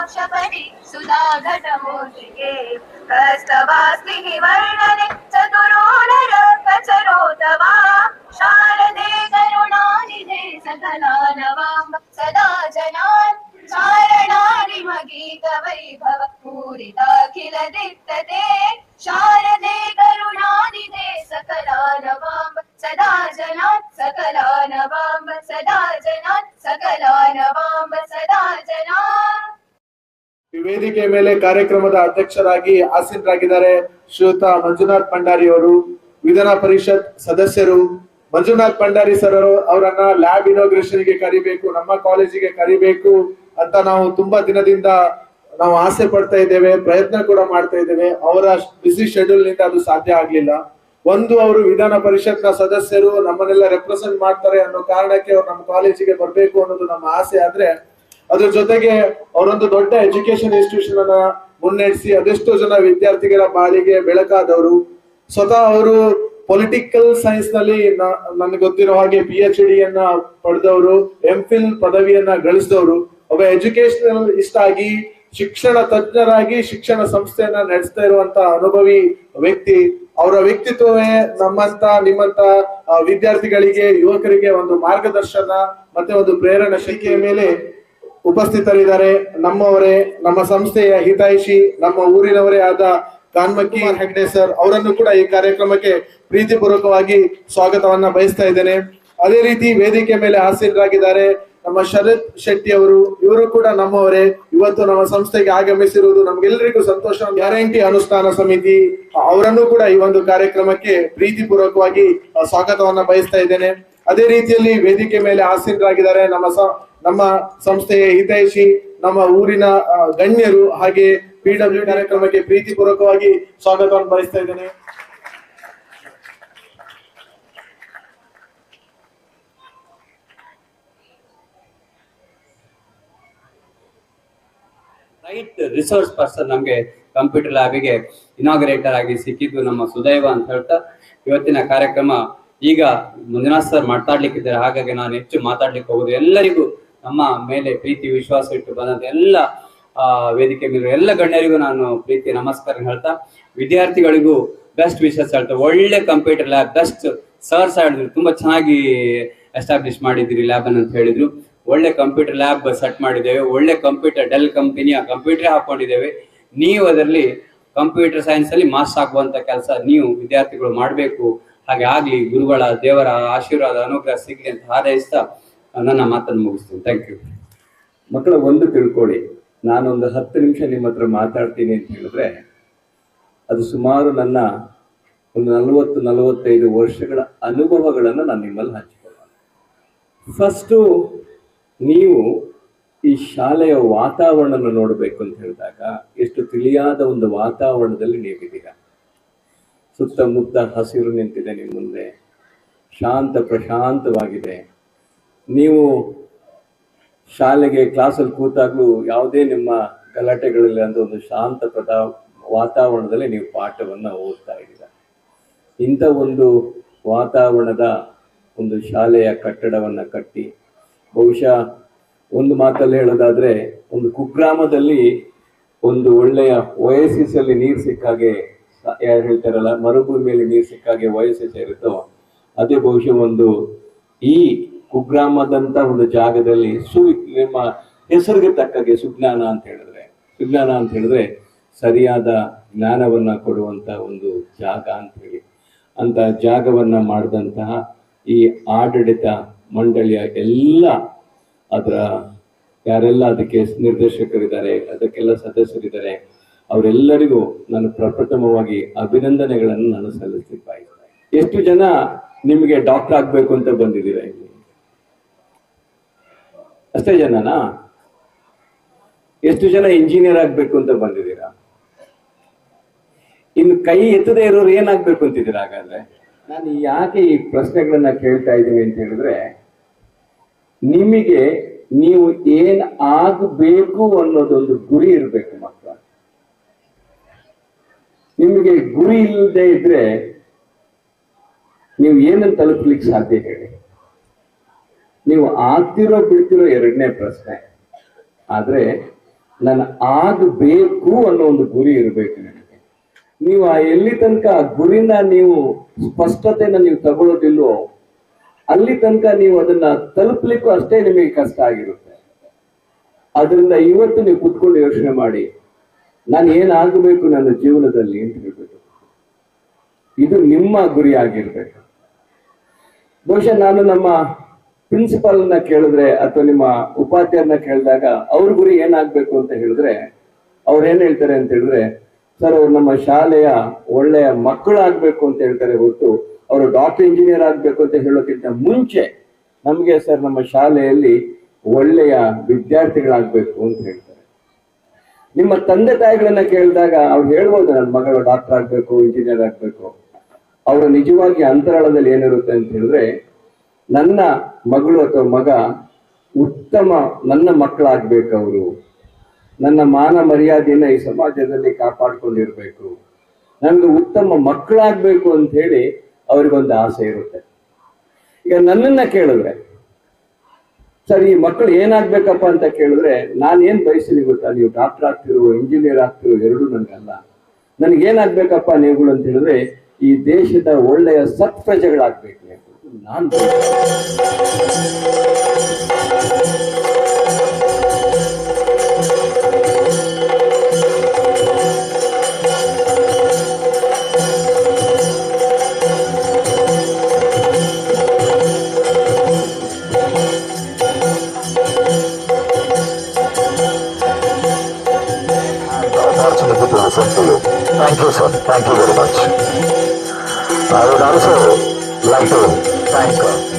क्षपति सुधा घटमूर्तिके हस्तवास्तिः वर्णने चतुरोदर कचरोतवा शारदे करुणानिधे सकलानवाम्ब सदा जनान् चारणारिमगीत वैभव पूरिताखिल दिक्तते शारदे करुणानिधे सकलानवाम्ब सदा जनान् सकलानवाम्ब सदा जनान् सकलानवाम्ब सदा जनान्। ವೇದಿಕೆ ಮೇಲೆ ಕಾರ್ಯಕ್ರಮದ ಅಧ್ಯಕ್ಷರಾಗಿ ಆಸೀನರಾಗಿದ್ದಾರೆ ಶ್ರೀಯುತ ಮಂಜುನಾಥ್ ಭಂಡಾರಿ ಅವರು. ವಿಧಾನ ಪರಿಷತ್ ಸದಸ್ಯರು ಮಂಜುನಾಥ್ ಭಂಡಾರಿ ಸರ್ ಅವರನ್ನ ಲ್ಯಾಬ್ ಇನಾಗ್ರೇಷನ್ ಗೆ ಕರಿಬೇಕು, ನಮ್ಮ ಕಾಲೇಜಿಗೆ ಕರಿಬೇಕು ಅಂತ ನಾವು ತುಂಬಾ ದಿನದಿಂದ ನಾವು ಆಸೆ ಪಡ್ತಾ ಇದ್ದೇವೆ, ಪ್ರಯತ್ನ ಕೂಡ ಮಾಡ್ತಾ ಇದ್ದೇವೆ. ಅವರ ಬಿಸಿ ಶೆಡ್ಯೂಲ್ ನಿಂದ ಅದು ಸಾಧ್ಯ ಆಗ್ಲಿಲ್ಲ. ಒಂದು ಅವರು ವಿಧಾನ ಪರಿಷತ್ನ ಸದಸ್ಯರು ನಮ್ಮನ್ನೆಲ್ಲ ರೆಪ್ರೆಸೆಂಟ್ ಮಾಡ್ತಾರೆ ಅನ್ನೋ ಕಾರಣಕ್ಕೆ ಅವ್ರು ನಮ್ಮ ಕಾಲೇಜಿಗೆ ಬರ್ಬೇಕು ಅನ್ನೋದು ನಮ್ಮ ಆಸೆ. ಆದ್ರೆ ಅದ್ರ ಜೊತೆಗೆ ಅವರೊಂದು ದೊಡ್ಡ ಎಜುಕೇಶನ್ ಇನ್ಸ್ಟಿಟ್ಯೂಷನ್ ಅನ್ನ ಮುನ್ನಡೆಸಿ ಅದೆಷ್ಟೋ ಜನ ವಿದ್ಯಾರ್ಥಿಗಳ ಬಾಳಿಗೆ ಬೆಳಕಾದವರು. ಸ್ವತಃ ಅವರು ಪೊಲಿಟಿಕಲ್ ಸೈನ್ಸ್ ನಲ್ಲಿ ನನಗೆ ಗೊತ್ತಿರೋ ಹಾಗೆ PhD ಯನ್ನ ಪಡೆದವರು, MPhil ಪದವಿಯನ್ನ ಗಳಿಸಿದವರು, ಒಬ್ಬ ಎಜುಕೇಶನಲಿಸ್ಟ್ ಆಗಿ ಶಿಕ್ಷಣ ತಜ್ಞರಾಗಿ ಶಿಕ್ಷಣ ಸಂಸ್ಥೆಯನ್ನ ನಡೆಸ್ತಾ ಇರುವಂತ ಅನುಭವಿ ವ್ಯಕ್ತಿ. ಅವರ ವ್ಯಕ್ತಿತ್ವವೇ ನಮ್ಮಂತ ನಿಮ್ಮಂತ ವಿದ್ಯಾರ್ಥಿಗಳಿಗೆ ಯುವಕರಿಗೆ ಒಂದು ಮಾರ್ಗದರ್ಶನ ಮತ್ತೆ ಒಂದು ಪ್ರೇರಣೆ ಶಕ್ತಿಯ ಮೇಲೆ ಉಪಸ್ಥಿತರಿದ್ದಾರೆ. ನಮ್ಮವರೇ, ನಮ್ಮ ಸಂಸ್ಥೆಯ ಹಿತೈಷಿ, ನಮ್ಮ ಊರಿನವರೇ ಆದ ಕಾನ್ಮಕ್ಕಿ ಹೆಗ್ಡೆ ಸರ್ ಅವರನ್ನು ಕೂಡ ಈ ಕಾರ್ಯಕ್ರಮಕ್ಕೆ ಪ್ರೀತಿಪೂರ್ವಕವಾಗಿ ಸ್ವಾಗತವನ್ನ ಬಯಸ್ತಾ ಇದ್ದೇನೆ. ಅದೇ ರೀತಿ ವೇದಿಕೆ ಮೇಲೆ ಆಸೀನರಾಗಿದ್ದಾರೆ ನಮ್ಮ ಶರತ್ ಶೆಟ್ಟಿ ಅವರು. ಇವರು ಕೂಡ ನಮ್ಮವರೇ. ಇವತ್ತು ನಮ್ಮ ಸಂಸ್ಥೆಗೆ ಆಗಮಿಸಿರುವುದು ನಮ್ಗೆಲ್ಲರಿಗೂ ಸಂತೋಷ. ಗ್ಯಾರಂಟಿ ಅನುಷ್ಠಾನ ಸಮಿತಿ ಅವರನ್ನು ಕೂಡ ಈ ಒಂದು ಕಾರ್ಯಕ್ರಮಕ್ಕೆ ಪ್ರೀತಿಪೂರ್ವಕವಾಗಿ ಸ್ವಾಗತವನ್ನ ಬಯಸ್ತಾ ಇದ್ದೇನೆ. ಅದೇ ರೀತಿಯಲ್ಲಿ ವೇದಿಕೆ ಮೇಲೆ ಆಸೀನರಾಗಿದ್ದಾರೆ ನಮ್ಮ ಸಂಸ್ಥೆಯ ಹಿತೈಷಿ, ನಮ್ಮ ಊರಿನ ಗಣ್ಯರು, ಹಾಗೆ PW ಕಾರ್ಯಕ್ರಮಕ್ಕೆ ಪ್ರೀತಿಪೂರ್ವಕವಾಗಿ ಸ್ವಾಗತವನ್ನು ಬಯಸ್ತಾ ಇದ್ದೇನೆ. ರೈಟ್ ರಿಸೋರ್ಸ್ ಪರ್ಸನ್ ನಮಗೆ ಕಂಪ್ಯೂಟರ್ ಲ್ಯಾಬಿಗೆ ಇನಾಗ್ರೇಟರ್ ಆಗಿ ಸಿಕ್ಕಿದ್ದು ನಮ್ಮ ಸುದೈವ ಅಂತ ಹೇಳ್ತಾ ಇವತ್ತಿನ ಕಾರ್ಯಕ್ರಮ ಈಗ ಮಂಜುನಾಥ್ ಸರ್ ಮಾತಾಡ್ಲಿಕ್ಕಿದ್ದಾರೆ. ಹಾಗಾಗಿ ನಾನು ಹೆಚ್ಚು ಮಾತಾಡ್ಲಿಕ್ಕೆ ಹೋಗುದು. ಎಲ್ಲರಿಗೂ ನಮ್ಮ ಮೇಲೆ ಪ್ರೀತಿ ವಿಶ್ವಾಸ ಇಟ್ಟು ಬಂದಂತ ಎಲ್ಲ ವೇದಿಕೆ ಮೇಲೆ ಎಲ್ಲ ಗಣ್ಯರಿಗೂ ನಾನು ಪ್ರೀತಿ ನಮಸ್ಕಾರ ಹೇಳ್ತಾ, ವಿದ್ಯಾರ್ಥಿಗಳಿಗೂ ಬೆಸ್ಟ್ ವಿಶಸ್ ಹೇಳ್ತಾ, ಒಳ್ಳೆ ಕಂಪ್ಯೂಟರ್ ಲ್ಯಾಬ್ ಬೆಸ್ಟ್ ಸರ್ಸ್ ಹೇಳಿದ್ರು, ತುಂಬಾ ಚೆನ್ನಾಗಿ ಎಸ್ಟಾಬ್ಲಿಷ್ ಮಾಡಿದಿರಿ ಲ್ಯಾಬ್ ಅಂತ ಹೇಳಿದ್ರು. ಒಳ್ಳೆ ಕಂಪ್ಯೂಟರ್ ಲ್ಯಾಬ್ ಸೆಟ್ ಮಾಡಿದ್ದೇವೆ, ಒಳ್ಳೆ ಕಂಪ್ಯೂಟರ್ ಡೆಲ್ ಕಂಪನಿಯ ಕಂಪ್ಯೂಟರ್ ಹಾಕೊಂಡಿದ್ದೇವೆ. ನೀವು ಅದರಲ್ಲಿ ಕಂಪ್ಯೂಟರ್ ಸೈನ್ಸ್ ಅಲ್ಲಿ ಮಾಸ್ಟರ್ ಆಗುವಂತ ಕೆಲಸ ನೀವು ವಿದ್ಯಾರ್ಥಿಗಳು ಮಾಡಬೇಕು. ಹಾಗೆ ಆಗ್ಲಿ, ಗುರುಗಳ ದೇವರ ಆಶೀರ್ವಾದ ಅನುಗ್ರಹ ಸಿಗ್ಲಿ ಅಂತ ಹಾರೈಸ್ತಾ ನನ್ನ ಮಾತನ್ನು ಮುಗಿಸ್ತೀನಿ. Thank you. ಮಕ್ಕಳ ಒಂದು ತಿಳ್ಕೊಳ್ಳಿ, ನಾನೊಂದು 10 ನಿಮಿಷ ನಿಮ್ಮ ಹತ್ರ ಮಾತಾಡ್ತೀನಿ ಅಂತ ಹೇಳಿದ್ರೆ ಅದು ಸುಮಾರು ನನ್ನ ಒಂದು 40-45 ವರ್ಷಗಳ ಅನುಭವಗಳನ್ನು ನಾನು ನಿಮ್ಮಲ್ಲಿ ಹಂಚಿಕೊಳ್ಳೋಣ. ಫಸ್ಟು ನೀವು ಈ ಶಾಲೆಯ ವಾತಾವರಣ ನೋಡಬೇಕು ಅಂತ ಹೇಳಿದಾಗ ಎಷ್ಟು ತಿಳಿಯಾದ ಒಂದು ವಾತಾವರಣದಲ್ಲಿ ನೀವಿದ್ದೀರಾ. ಸುತ್ತಮುತ್ತ ಹಸಿರು ನಿಂತಿದೆ ನಿಮ್ಮ ಮುಂದೆ, ಶಾಂತ ಪ್ರಶಾಂತವಾಗಿದೆ. ನೀವು ಶಾಲೆಗೆ ಕ್ಲಾಸಲ್ಲಿ ಕೂತಾಗಲೂ ಯಾವುದೇ ನಿಮ್ಮ ಗಲಾಟೆಗಳಿಲ್ಲ ಅಂತ ಒಂದು ಶಾಂತಪ್ರದ ವಾತಾವರಣದಲ್ಲಿ ನೀವು ಪಾಠವನ್ನು ಓದ್ತಾ ಇದ್ದೀರಾ. ಇಂಥ ಒಂದು ವಾತಾವರಣದ ಒಂದು ಶಾಲೆಯ ಕಟ್ಟಡವನ್ನು ಕಟ್ಟಿ, ಬಹುಶಃ ಒಂದು ಮಾತಲ್ಲಿ ಹೇಳೋದಾದ್ರೆ ಒಂದು ಕುಗ್ರಾಮದಲ್ಲಿ ಒಂದು ಒಳ್ಳೆಯ OSS ಅಲ್ಲಿ ನೀರು ಸಿಕ್ಕಾಗೆ, ಯಾರು ಹೇಳ್ತಾರಲ್ಲ ಮರುಭೂಮಿಯಲ್ಲಿ ನೀರು ಸಿಕ್ಕಾಗೆ OSS ಇರುತ್ತೋ, ಅದೇ ಬಹುಶಃ ಒಂದು ಈ ಕುಗ್ರಾಮದಂತ ಒಂದು ಜಾಗದಲ್ಲಿ ನಿಮ್ಮ ಹೆಸರಿಗೆ ತಕ್ಕಾಗೆ ಸುಜ್ಞಾನ ಅಂತ ಹೇಳಿದ್ರೆ ಸರಿಯಾದ ಜ್ಞಾನವನ್ನ ಕೊಡುವಂತ ಒಂದು ಜಾಗ ಅಂತ ಹೇಳಿ ಅಂತ ಜಾಗವನ್ನ ಮಾಡಿದಂತಹ ಈ ಆಡಳಿತ ಮಂಡಳಿಯ ಎಲ್ಲ ಅದರ ಯಾರೆಲ್ಲ ಅದಕ್ಕೆ ನಿರ್ದೇಶಕರಿದ್ದಾರೆ, ಅದಕ್ಕೆಲ್ಲ ಸದಸ್ಯರಿದ್ದಾರೆ, ಅವರೆಲ್ಲರಿಗೂ ನಾನು ಪ್ರಪ್ರಥಮವಾಗಿ ಅಭಿನಂದನೆಗಳನ್ನು ನಾನು ಸಲ್ಲಿಸಲಿಕ್ಕೆ ಬಯಸ್ತೇನೆ. ಎಷ್ಟು ಜನ ನಿಮಗೆ ಡಾಕ್ಟರ್ ಆಗ್ಬೇಕು ಅಂತ ಬಂದಿದ್ದೀರಾ ಇಲ್ಲಿ? ಅಷ್ಟೇ ಜನನಾ? ಎಷ್ಟು ಜನ ಇಂಜಿನಿಯರ್ ಆಗ್ಬೇಕು ಅಂತ ಬಂದಿದ್ದೀರಾ? ಇನ್ನು ಕೈ ಎತ್ತದೇ ಇರೋರು ಏನಾಗ್ಬೇಕು ಅಂತಿದ್ದೀರಾ? ಹಾಗಾದ್ರೆ ನಾನು ಯಾಕೆ ಈ ಪ್ರಶ್ನೆಗಳನ್ನ ಕೇಳ್ತಾ ಇದ್ದೀನಿ ಅಂತ ಹೇಳಿದ್ರೆ, ನಿಮಗೆ ನೀವು ಏನ್ ಆಗಬೇಕು ಅನ್ನೋದೊಂದು ಗುರಿ ಇರಬೇಕು ಮಕ್ಕಳ. ನಿಮಗೆ ಗುರಿ ಇಲ್ಲದೆ ಇದ್ರೆ ನೀವು ಏನನ್ನು ತಲುಪಲಿಕ್ಕೆ ಸಾಧ್ಯ ಹೇಳಿ? ನೀವು ಆಗ್ತಿರೋ ಬಿಡ್ತಿರೋ ಎರಡನೇ ಪ್ರಶ್ನೆ. ಆದ್ರೆ ನಾನು ಆಗಬೇಕು ಅನ್ನೋ ಒಂದು ಗುರಿ ಇರಬೇಕು ನಿಮಗೆ. ನೀವು ಆ ಎಲ್ಲಿ ತನಕ ಆ ಗುರಿನ ನೀವು ಸ್ಪಷ್ಟತೆನ ನೀವು ತಗೊಳ್ಳೋದಿಲ್ವೋ ಅಲ್ಲಿ ತನಕ ನೀವು ಅದನ್ನ ತಲುಪಲಿಕ್ಕೂ ಅಷ್ಟೇ ನಿಮಗೆ ಕಷ್ಟ ಆಗಿರುತ್ತೆ. ಆದ್ರಿಂದ ಇವತ್ತು ನೀವು ಕುತ್ಕೊಂಡು ಯೋಚನೆ ಮಾಡಿ, ನಾನು ಏನಾಗಬೇಕು ನನ್ನ ಜೀವನದಲ್ಲಿ ಅಂತ ಹೇಳ್ಬೇಕು. ಇದು ನಿಮ್ಮ ಗುರಿ ಆಗಿರ್ಬೇಕು. ಬಹುಶಃ ನಾನು ನಮ್ಮ ಪ್ರಿನ್ಸಿಪಾಲ್ನ ಕೇಳಿದ್ರೆ ಅಥವಾ ನಿಮ್ಮ ಉಪಾಧ್ಯಾಯರನ್ನ ಕೇಳಿದಾಗ ಅವ್ರ ಗುರಿ ಏನಾಗ್ಬೇಕು ಅಂತ ಹೇಳಿದ್ರೆ ಅವ್ರು ಏನ್ ಹೇಳ್ತಾರೆ ಅಂತ ಹೇಳಿದ್ರೆ, ಸರ್ ಅವ್ರು ನಮ್ಮ ಶಾಲೆಯ ಒಳ್ಳೆಯ ಮಕ್ಕಳಾಗ್ಬೇಕು ಅಂತ ಹೇಳ್ತಾರೆ ಹೊರತು ಅವರು ಡಾಕ್ಟರ್ ಇಂಜಿನಿಯರ್ ಆಗ್ಬೇಕು ಅಂತ ಹೇಳೋಕ್ಕಿಂತ ಮುಂಚೆ ನಮ್ಗೆ ಸರ್ ನಮ್ಮ ಶಾಲೆಯಲ್ಲಿ ಒಳ್ಳೆಯ ವಿದ್ಯಾರ್ಥಿಗಳಾಗ್ಬೇಕು ಅಂತ ಹೇಳ್ತಾರೆ. ನಿಮ್ಮ ತಂದೆ ತಾಯಿಗಳನ್ನ ಕೇಳಿದಾಗ ಅವ್ರು ಹೇಳ್ಬೋದು ನನ್ನ ಮಗಳು ಡಾಕ್ಟರ್ ಆಗ್ಬೇಕು, ಇಂಜಿನಿಯರ್ ಆಗ್ಬೇಕು. ಅವರ ನಿಜವಾಗಿ ಅಂತರಾಳದಲ್ಲಿ ಏನಿರುತ್ತೆ ಅಂತ ಹೇಳಿದ್ರೆ, ನನ್ನ ಮಗಳು ಅಥವಾ ಮಗ ಉತ್ತಮ ನನ್ನ ಮಕ್ಕಳಾಗ್ಬೇಕು, ಅವರು ನನ್ನ ಮಾನ ಮರ್ಯಾದೆಯನ್ನ ಈ ಸಮಾಜದಲ್ಲಿ ಕಾಪಾಡ್ಕೊಂಡಿರ್ಬೇಕು, ನನ್ಗೆ ಉತ್ತಮ ಮಕ್ಕಳಾಗ್ಬೇಕು ಅಂತ ಹೇಳಿ ಅವ್ರಿಗೊಂದು ಆಸೆ ಇರುತ್ತೆ. ಈಗ ನನ್ನನ್ನ ಕೇಳಿದ್ರೆ, ಸರ್ ಈ ಮಕ್ಕಳು ಏನಾಗ್ಬೇಕಪ್ಪ ಅಂತ ಕೇಳಿದ್ರೆ ನಾನು ಏನ್ ಬಯಸ್ತೀನಿ ಗೊತ್ತಾ, ನೀವು ಡಾಕ್ಟರ್ ಆಗ್ತಿರೋ ಇಂಜಿನಿಯರ್ ಆಗ್ತಿರೋ ಎರಡೂ ನನ್ಗಲ್ಲ. ನನ್ಗೇನಾಗ್ಬೇಕಪ್ಪ ನೀವುಗಳು ಅಂತ ಹೇಳಿದ್ರೆ, ಈ ದೇಶದ ಒಳ್ಳೆಯ ಸತ್ಪ್ರಜೆಗಳಾಗ್ಬೇಕು ನಾನು. Thank you, sir. Thank you very much. I would also like to thank